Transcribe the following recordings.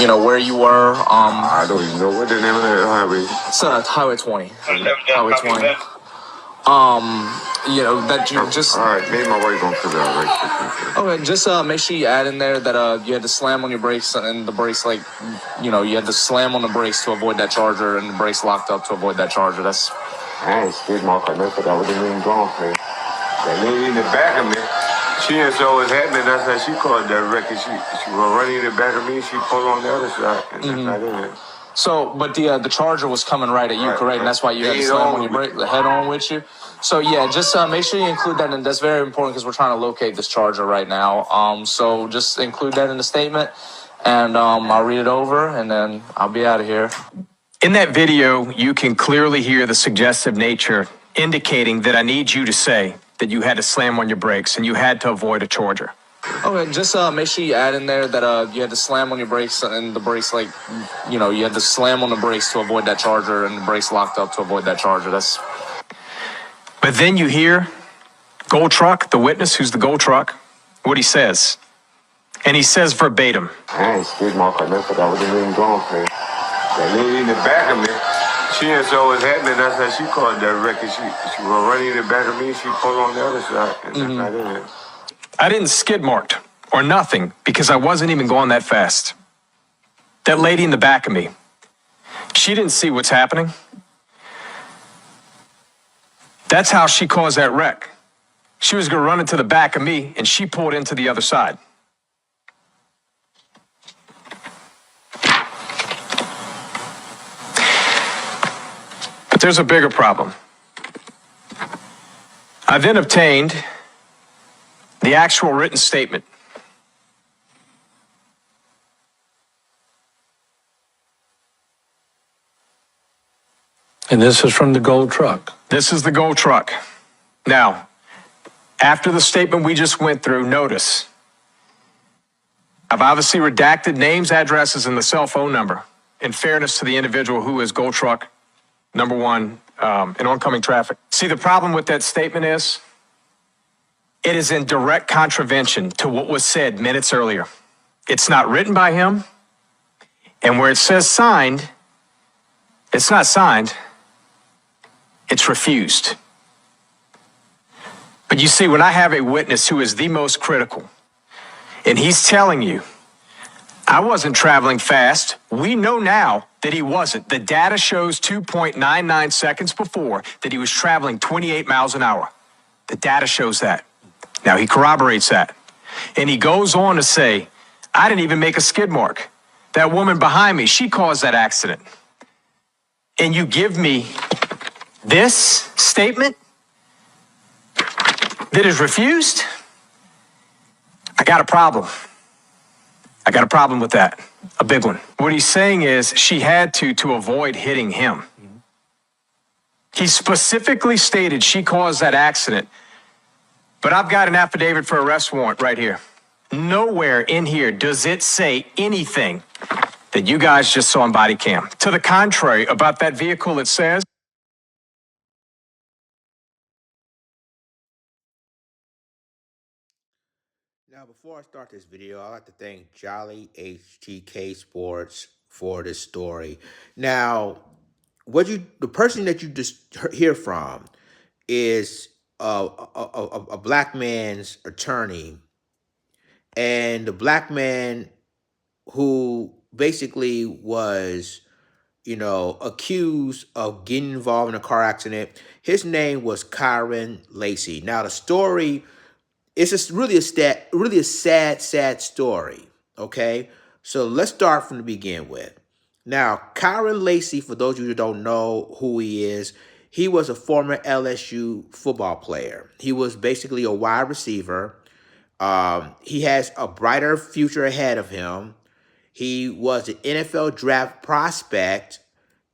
where you were. I don't even know what the name of that highway. It's Highway 20. Highway 20. That you just. All right, maybe my wife gonna figure out right. Okay, just make sure you add in there that you had to slam on your brakes and the brakes you had to slam on the brakes to avoid that charger and the brakes locked up to avoid that charger. That's. I ain't skid mark or nothing. I wasn't even going for it. That lady in the back of me, she didn't saw what was happening. That's how she caused that wreck. She was running in the back of me. She pulled on the other side, and that's not in it. So, but the charger was coming right at you, correct? Right. And that's why you had to slam on your brake, the head on with you. So yeah, just make sure you include that, and that's very important because we're trying to locate this charger right now. So just include that in the statement, and I'll read it over, and then I'll be out of here. In that video, you can clearly hear the suggestive nature indicating that I need you to say that you had to slam on your brakes and you had to avoid a charger. Okay, just make sure you add in there that you had to slam on your brakes and the brakes you had to slam on the brakes to avoid that charger and the brakes locked up to avoid that charger. That's. But then you hear Gold Truck, the witness who's the Gold Truck, what he says. And he says verbatim. I ain't skid mark or nothing. I wasn't even going for it. That lady in the back of me, she didn't saw what was happening. That's how she caused that wreck. She was running in the back of me. She pulled on the other side, and that's not in it. I didn't skid marked or nothing because I wasn't even going that fast. That lady in the back of me, she didn't see what's happening. That's how she caused that wreck. She was going to run into the back of me, and she pulled into the other side. But there's a bigger problem. I then obtained the actual written statement. And this is from the Gold Truck. This is the Gold Truck. Now, after the statement we just went through, notice, I've obviously redacted names, addresses, and the cell phone number in fairness to the individual who is Gold Truck number one in oncoming traffic. See, the problem with that statement is it is in direct contravention to what was said minutes earlier. It's not written by him, and where it says signed, it's not signed. It's refused. But you see, when I have a witness who is the most critical, and he's telling you, I wasn't traveling fast. We know now that he wasn't. The data shows 2.99 seconds before that he was traveling 28 miles an hour. The data shows that. Now he corroborates that. And he goes on to say, I didn't even make a skid mark. That woman behind me, she caused that accident. And you give me this statement that is refused? I got a problem. I got a problem with that. A big one. What he's saying is she had to avoid hitting him. He specifically stated she caused that accident. But I've got an affidavit for arrest warrant right here. Nowhere in here does it say anything that you guys just saw on body cam. To the contrary, about that vehicle, it says, now, before I start this video, I'd like to thank Jolly HTK Sports for this story. Now, the person that you just hear from is a black man's attorney, and the black man who basically was, accused of getting involved in a car accident. His name was Kyren Lacy. Now, the story, it's just really a sad story. Okay, so let's start from the begin with. Now, Kyren Lacy, for those of you who don't know who he is, he was a former LSU football player. He was basically a wide receiver. He has a brighter future ahead of him. He was an NFL draft prospect,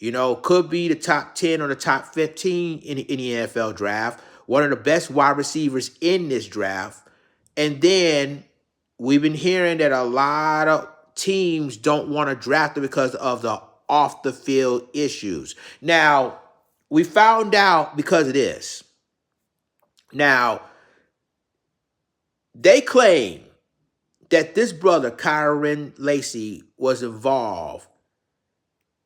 could be the top 10 or the top 15 in the NFL draft, one of the best wide receivers in this draft. And then we've been hearing that a lot of teams don't want to draft him because of the off-the-field issues. Now, we found out because of this. Now, they claim that this brother, Kyren Lacy, was involved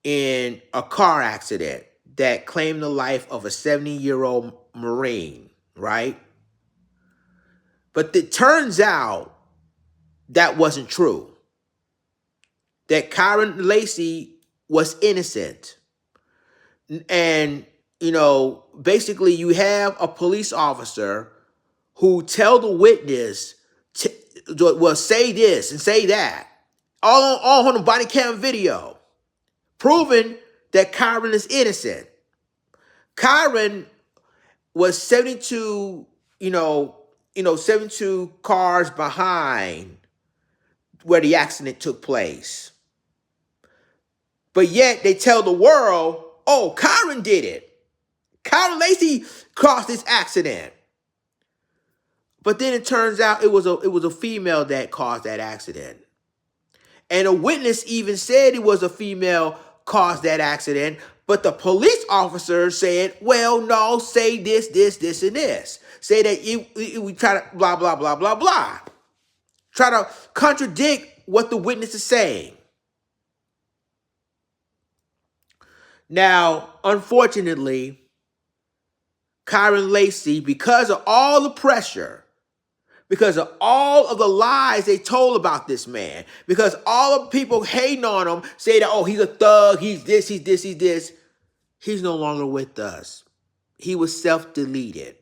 in a car accident that claimed the life of a 70-year-old Marine, right? But it turns out that wasn't true. That Kyren Lacy was innocent. And, basically you have a police officer who tell the witness, well, say this and say that. All on the body cam video. Proving that Kyren is innocent. Kyren was 72, 72 cars behind where the accident took place. But yet they tell the world, oh, Kyren did it. Kyren Lacy caused this accident. But then it turns out it was a female that caused that accident. And a witness even said it was a female caused that accident. But the police officer said, well, no, say this, and this. Say that we try to blah, blah, blah, blah, blah. Try to contradict what the witness is saying. Now, unfortunately, Kyren Lacy, because of all the pressure, because of all of the lies they told about this man, because all the people hating on him say that, oh, he's a thug, he's this, he's no longer with us. He was self-deleted.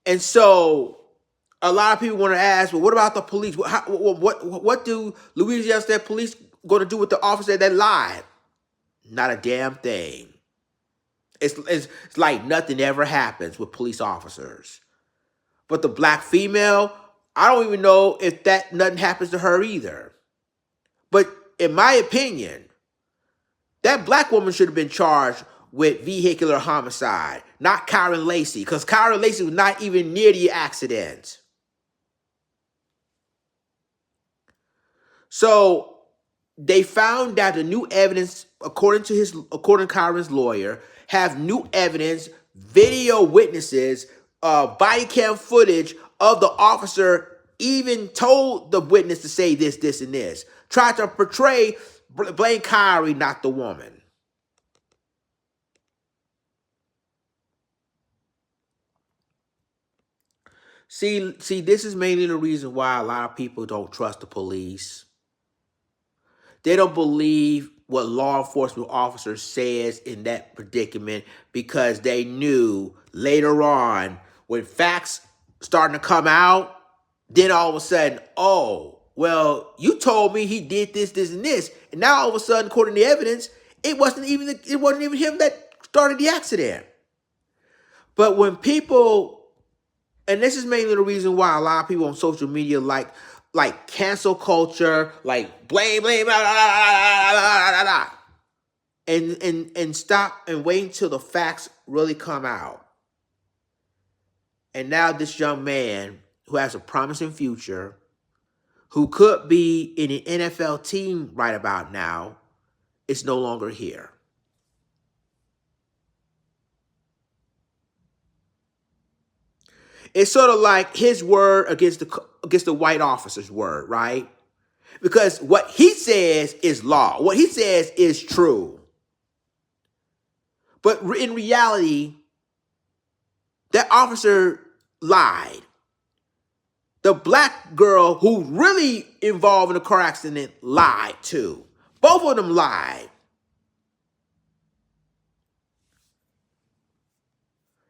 And so a lot of people want to ask, well, what about the police? What do Louisiana State Police going to do with the officer that lied? Not a damn thing. It's like nothing ever happens with police officers. But the black female, I don't even know if nothing happens to her either. But in my opinion, that black woman should have been charged with vehicular homicide, not Kyren Lacy, because Kyren Lacy was not even near the accident. So they found that the new evidence, according to Kyren's lawyer, have new evidence, video witnesses, body cam footage of the officer even told the witness to say this, and this. Tried to blame Kyren, not the woman. See, this is mainly the reason why a lot of people don't trust the police. They don't believe what law enforcement officer says in that predicament because they knew later on when facts starting to come out, then all of a sudden, oh, well, you told me he did this, and this. And now all of a sudden, according to the evidence, it wasn't even him that started the accident. But when people, and this is mainly the reason why a lot of people on social media like cancel culture, like blame, blah, blah, blah, blah, blah, and stop and wait until the facts really come out. And now this young man who has a promising future, who could be in an NFL team right about now, is no longer here. It's sort of like his word against the white officer's word, right? Because what he says is law. What he says is true. But in reality, that officer lied. The black girl who really involved in the car accident lied too. Both of them lied.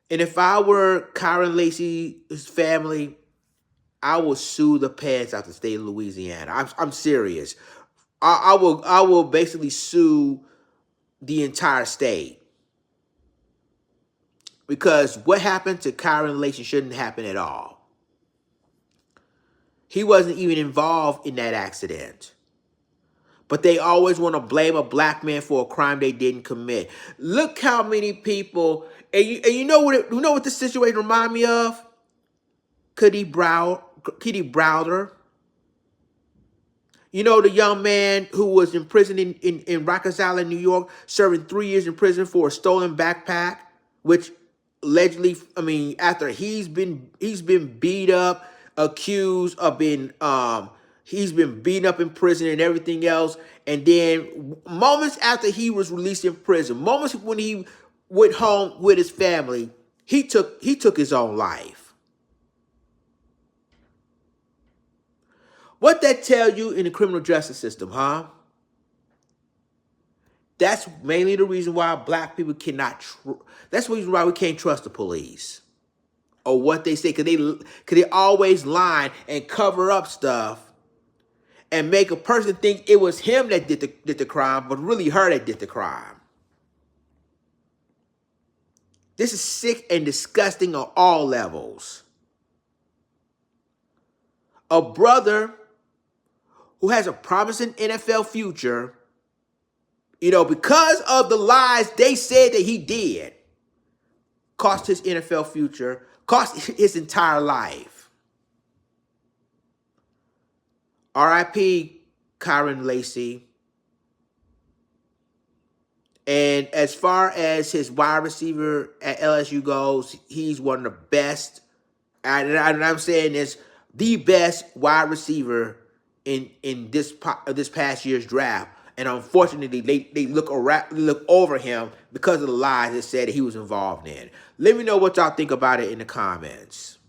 And if I were Kyren Lacy's family, I will sue the pants out the state of Louisiana. I'm serious. I will basically sue the entire state. Because what happened to Kyren Lacy shouldn't happen at all. He wasn't even involved in that accident. But they always want to blame a black man for a crime they didn't commit. Look how many people, and you know what this situation remind me of? Kitty Browder. You know, the young man who was in prison in Rikers Island, New York, serving 3 years in prison for a stolen backpack, which allegedly, I mean, after he's been beat up, accused of being he's been beaten up in prison and everything else, and then moments after he was released in prison, moments when he went home with his family, he took his own life. What that tell you in the criminal justice system, huh? That's mainly the reason why black people cannot. That's the reason why we can't trust the police or what they say, because they always lie and cover up stuff and make a person think it was him that did the crime, but really her that did the crime. This is sick and disgusting on all levels. A brother who has a promising NFL future, because of the lies they said that he did, cost his NFL future, cost his entire life. R.I.P. Kyren Lacy. And as far as his wide receiver at LSU goes, he's one of the best. And I'm saying this, the best wide receiver in this past year's draft. And unfortunately, they look over him because of the lies that said that he was involved in. Let me know what y'all think about it in the comments.